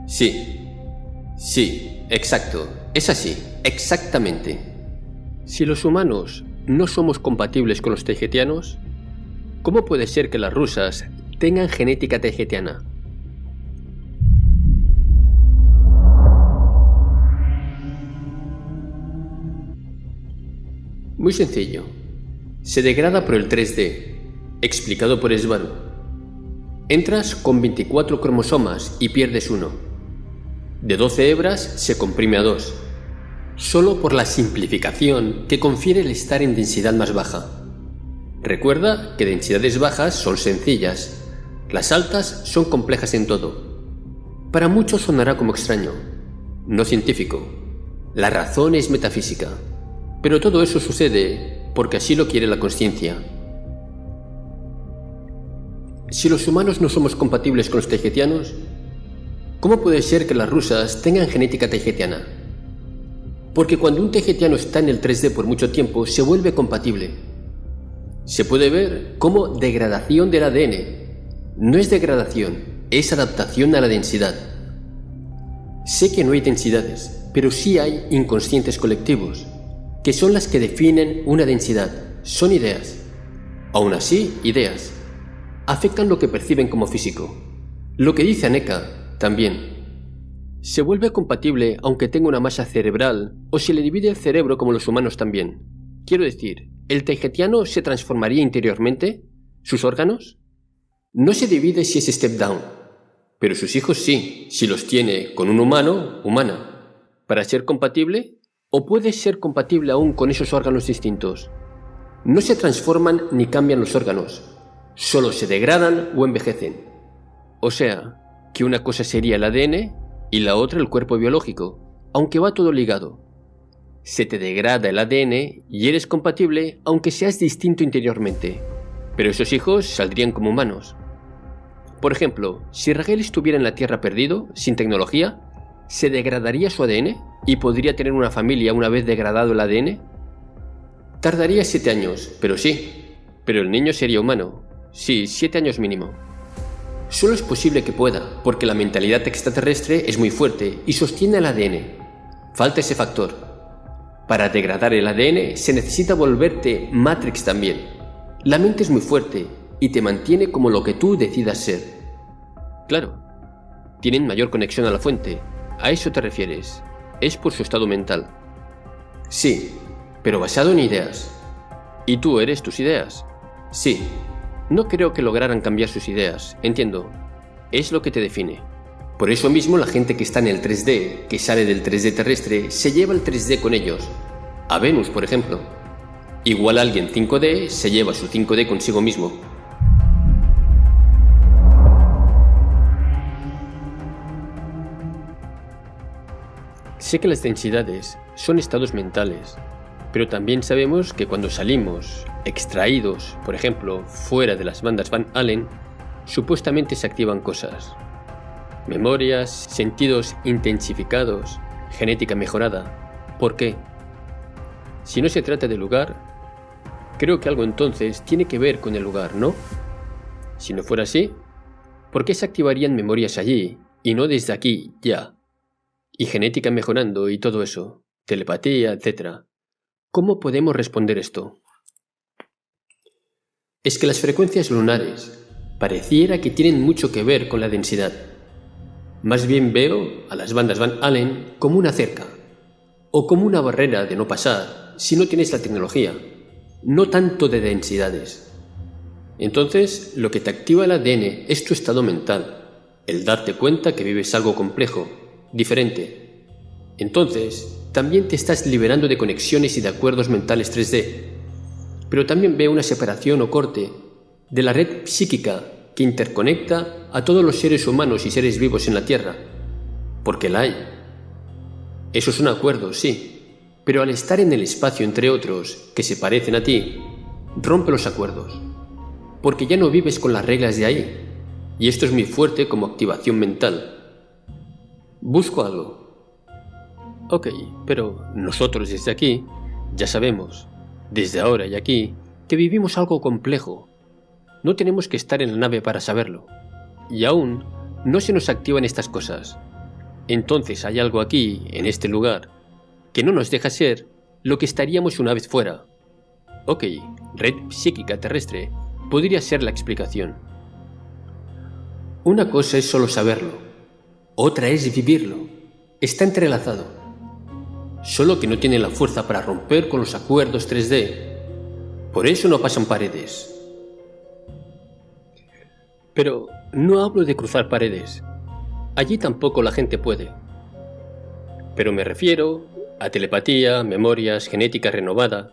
Sí, exacto, es así, exactamente. Si los humanos no somos compatibles con los tejetianos, ¿cómo puede ser que las rusas tengan genética tejetiana? Muy sencillo. Se degrada por el 3D, explicado por Svaru. Entras con 24 cromosomas y pierdes uno. De 12 hebras se comprime a 2, solo por la simplificación que confiere el estar en densidad más baja. Recuerda que densidades bajas son sencillas, las altas son complejas en todo. Para muchos sonará como extraño, no científico. La razón es metafísica, pero todo eso sucede porque así lo quiere la consciencia. Si los humanos no somos compatibles con los tejetianos, ¿cómo puede ser que las rusas tengan genética tejetiana? Porque cuando un tejetiano está en el 3D por mucho tiempo, se vuelve compatible. Se puede ver como degradación del ADN. No es degradación, es adaptación a la densidad. Sé que no hay densidades, pero sí hay inconscientes colectivos, que son las que definen una densidad. Son ideas. Aún así, ideas afectan lo que perciben como físico. Lo que dice Aneka también. Se vuelve compatible aunque tenga una masa cerebral o se le divide el cerebro como los humanos también. Quiero decir, ¿el tejetiano se transformaría interiormente? ¿Sus órganos? No se divide si es step down, pero sus hijos sí, si los tiene con un humano, humana. ¿Para ser compatible? ¿O puede ser compatible aún con esos órganos distintos? No se transforman ni cambian los órganos, solo se degradan o envejecen. O sea, que una cosa sería el ADN y la otra el cuerpo biológico, aunque va todo ligado. Se te degrada el ADN y eres compatible aunque seas distinto interiormente, pero esos hijos saldrían como humanos. Por ejemplo, si Raquel estuviera en la Tierra perdido, sin tecnología, ¿se degradaría su ADN y podría tener una familia una vez degradado el ADN? Tardaría 7 años, pero sí. Pero el niño sería humano. Sí, 7 años mínimo. Solo es posible que pueda, porque la mentalidad extraterrestre es muy fuerte y sostiene el ADN. Falta ese factor. Para degradar el ADN se necesita volverte Matrix también. La mente es muy fuerte y te mantiene como lo que tú decidas ser. Claro, tienen mayor conexión a la fuente. ¿A eso te refieres? Es por su estado mental. Sí, pero basado en ideas. ¿Y tú eres tus ideas? Sí. No creo que lograran cambiar sus ideas, entiendo. Es lo que te define. Por eso mismo la gente que está en el 3D, que sale del 3D terrestre, se lleva el 3D con ellos. A Venus, por ejemplo. Igual alguien 5D se lleva su 5D consigo mismo. Sé que las densidades son estados mentales, pero también sabemos que cuando salimos extraídos, por ejemplo, fuera de las bandas Van Allen, supuestamente se activan cosas. Memorias, sentidos intensificados, genética mejorada. ¿Por qué? Si no se trata de lugar, creo que algo entonces tiene que ver con el lugar, ¿no? Si no fuera así, ¿por qué se activarían memorias allí y no desde aquí, ya? Y genética mejorando y todo eso, telepatía, etc. ¿Cómo podemos responder esto? Es que las frecuencias lunares pareciera que tienen mucho que ver con la densidad. Más bien veo a las bandas Van Allen como una cerca, o como una barrera de no pasar si no tienes la tecnología, no tanto de densidades. Entonces, lo que te activa el ADN es tu estado mental, el darte cuenta que vives algo complejo, diferente. Entonces, también te estás liberando de conexiones y de acuerdos mentales 3D. Pero también veo una separación o corte de la red psíquica que interconecta a todos los seres humanos y seres vivos en la Tierra. Porque la hay. Eso es un acuerdo, sí. Pero al estar en el espacio entre otros que se parecen a ti, rompe los acuerdos. Porque ya no vives con las reglas de ahí. Y esto es muy fuerte como activación mental. Busco algo. Ok, pero nosotros desde aquí ya sabemos, desde ahora y aquí, que vivimos algo complejo. No tenemos que estar en la nave para saberlo. Y aún no se nos activan estas cosas. Entonces hay algo aquí, en este lugar, que no nos deja ser lo que estaríamos una vez fuera. Ok, red psíquica terrestre podría ser la explicación. Una cosa es solo saberlo, otra es vivirlo. Está entrelazado. Solo que no tiene la fuerza para romper con los acuerdos 3D. Por eso no pasan paredes. Pero no hablo de cruzar paredes. Allí tampoco la gente puede. Pero me refiero a telepatía, memorias, genética renovada.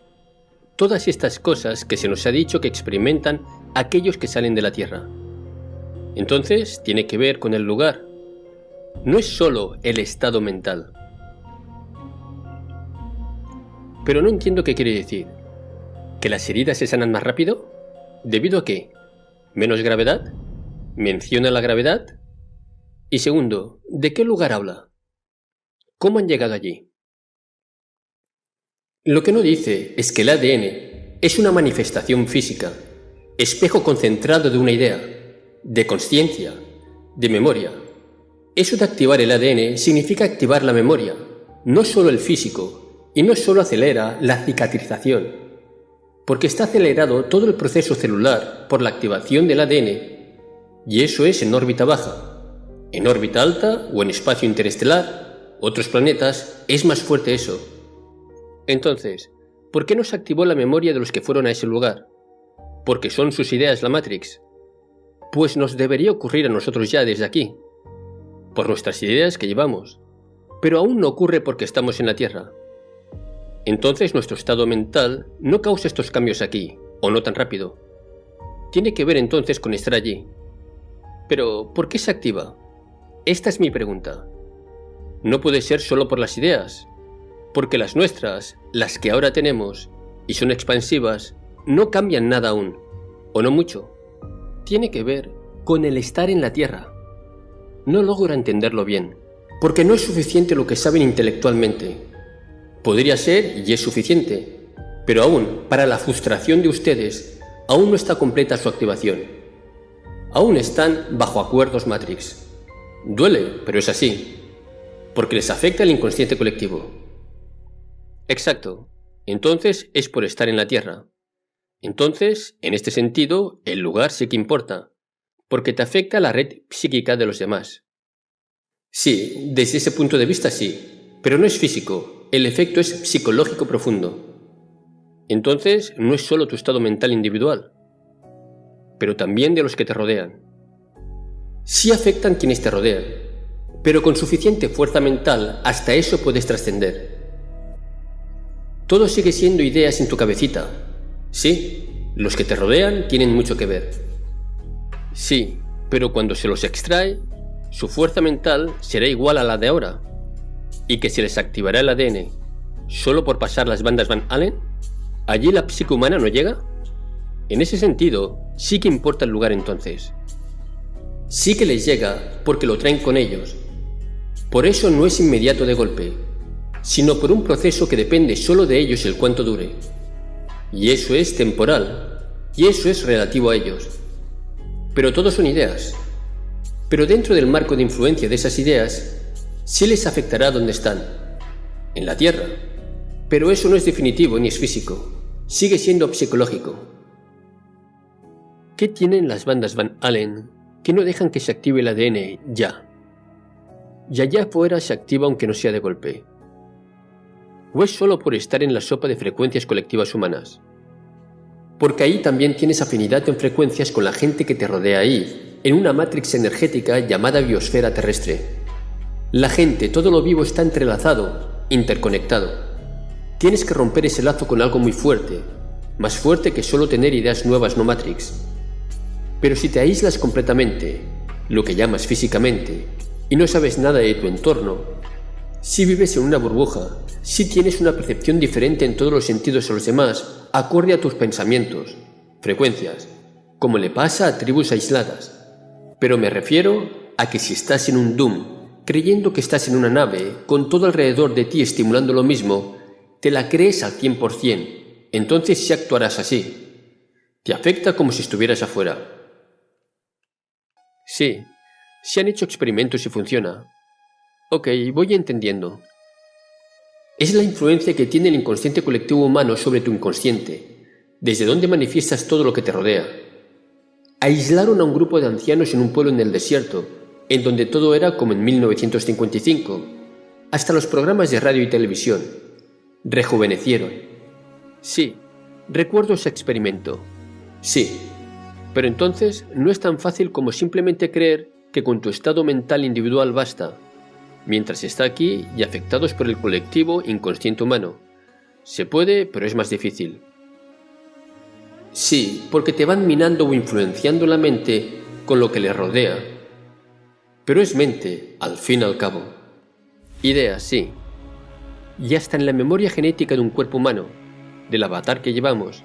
Todas estas cosas que se nos ha dicho que experimentan aquellos que salen de la Tierra. Entonces, tiene que ver con el lugar. No es solo el estado mental. Pero no entiendo qué quiere decir. ¿Que las heridas se sanan más rápido? ¿Debido a qué? ¿Menos gravedad? ¿Menciona la gravedad? Y segundo, ¿de qué lugar habla? ¿Cómo han llegado allí? Lo que no dice es que el ADN es una manifestación física, espejo concentrado de una idea, de consciencia, de memoria. Eso de activar el ADN significa activar la memoria, no solo el físico, y no solo acelera la cicatrización, porque está acelerado todo el proceso celular por la activación del ADN, y eso es en órbita baja. En órbita alta o en espacio interestelar, otros planetas, es más fuerte eso. Entonces, ¿por qué no se activó la memoria de los que fueron a ese lugar? ¿Porque son sus ideas la Matrix? Pues nos debería ocurrir a nosotros ya desde aquí, por nuestras ideas que llevamos, pero aún no ocurre porque estamos en la Tierra. Entonces nuestro estado mental no causa estos cambios aquí, o no tan rápido. Tiene que ver entonces con estar allí. Pero, ¿por qué se activa? Esta es mi pregunta. No puede ser solo por las ideas, porque las nuestras, las que ahora tenemos, y son expansivas, no cambian nada aún, o no mucho. Tiene que ver con el estar en la Tierra. No logro entenderlo bien, porque no es suficiente lo que saben intelectualmente. Podría ser y es suficiente, pero aún, para la frustración de ustedes, aún no está completa su activación. Aún están bajo acuerdos Matrix. Duele, pero es así, porque les afecta el inconsciente colectivo. Exacto. Entonces es por estar en la Tierra. Entonces, en este sentido, el lugar sí que importa, porque te afecta la red psíquica de los demás. Sí, desde ese punto de vista sí, pero no es físico, el efecto es psicológico profundo. Entonces, no es solo tu estado mental individual, pero también de los que te rodean. Sí afectan quienes te rodean, pero con suficiente fuerza mental hasta eso puedes trascender. Todo sigue siendo ideas en tu cabecita. Sí, los que te rodean tienen mucho que ver. Sí, pero cuando se los extrae, su fuerza mental será igual a la de ahora. ¿Y que se les activará el ADN solo por pasar las bandas Van Allen? ¿Allí la psique humana no llega? En ese sentido, sí que importa el lugar entonces. Sí que les llega porque lo traen con ellos. Por eso no es inmediato de golpe, sino por un proceso que depende solo de ellos el cuánto dure. Y eso es temporal, y eso es relativo a ellos. Pero todo son ideas. Pero dentro del marco de influencia de esas ideas, sí les afectará donde están, en la Tierra. Pero eso no es definitivo ni es físico, sigue siendo psicológico. ¿Qué tienen las bandas Van Allen que no dejan que se active el ADN ya? Y allá afuera se activa aunque no sea de golpe. ¿O es solo por estar en la sopa de frecuencias colectivas humanas? Porque ahí también tienes afinidad en frecuencias con la gente que te rodea ahí, en una matrix energética llamada biosfera terrestre. La gente, todo lo vivo está entrelazado, interconectado. Tienes que romper ese lazo con algo muy fuerte, más fuerte que solo tener ideas nuevas no matrix. Pero si te aíslas completamente, lo que llamas físicamente, y no sabes nada de tu entorno, si vives en una burbuja, si tienes una percepción diferente en todos los sentidos a los demás, acorde a tus pensamientos, frecuencias, como le pasa a tribus aisladas. Pero me refiero a que si estás en un doom, creyendo que estás en una nave, con todo alrededor de ti estimulando lo mismo, te la crees al 100%, entonces sí actuarás así. Te afecta como si estuvieras afuera. Sí, se han hecho experimentos y funciona. Ok, voy entendiendo. Es la influencia que tiene el inconsciente colectivo humano sobre tu inconsciente, desde donde manifiestas todo lo que te rodea. Aislaron a un grupo de ancianos en un pueblo en el desierto, en donde todo era como en 1955, hasta los programas de radio y televisión. Rejuvenecieron. Sí, recuerdo ese experimento. Sí, pero entonces no es tan fácil como simplemente creer que con tu estado mental individual basta, mientras está aquí y afectados por el colectivo inconsciente humano. Se puede, pero es más difícil. Sí, porque te van minando o influenciando la mente con lo que les rodea. Pero es mente, al fin y al cabo. Ideas, sí. Y hasta en la memoria genética de un cuerpo humano, del avatar que llevamos,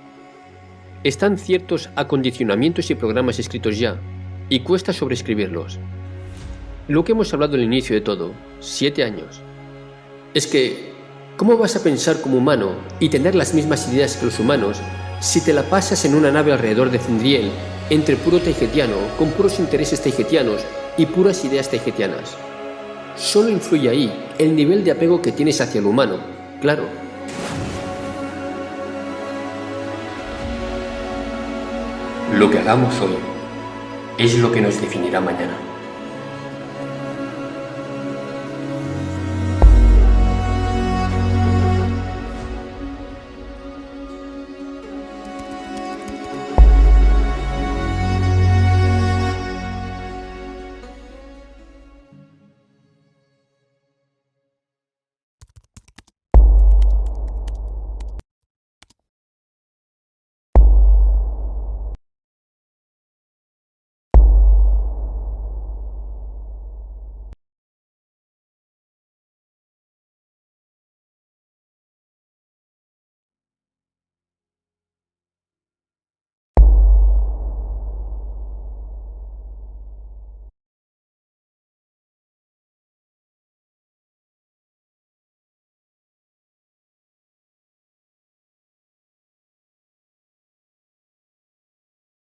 están ciertos acondicionamientos y programas escritos ya, y cuesta sobreescribirlos. Lo que hemos hablado al inicio de todo, 7 años. Es que, ¿cómo vas a pensar como humano y tener las mismas ideas que los humanos si te la pasas en una nave alrededor de Zendriel, entre puro taijetiano, con puros intereses taijetianos y puras ideas taijetianas? Solo influye ahí el nivel de apego que tienes hacia lo humano, claro. Lo que hagamos hoy es lo que nos definirá mañana.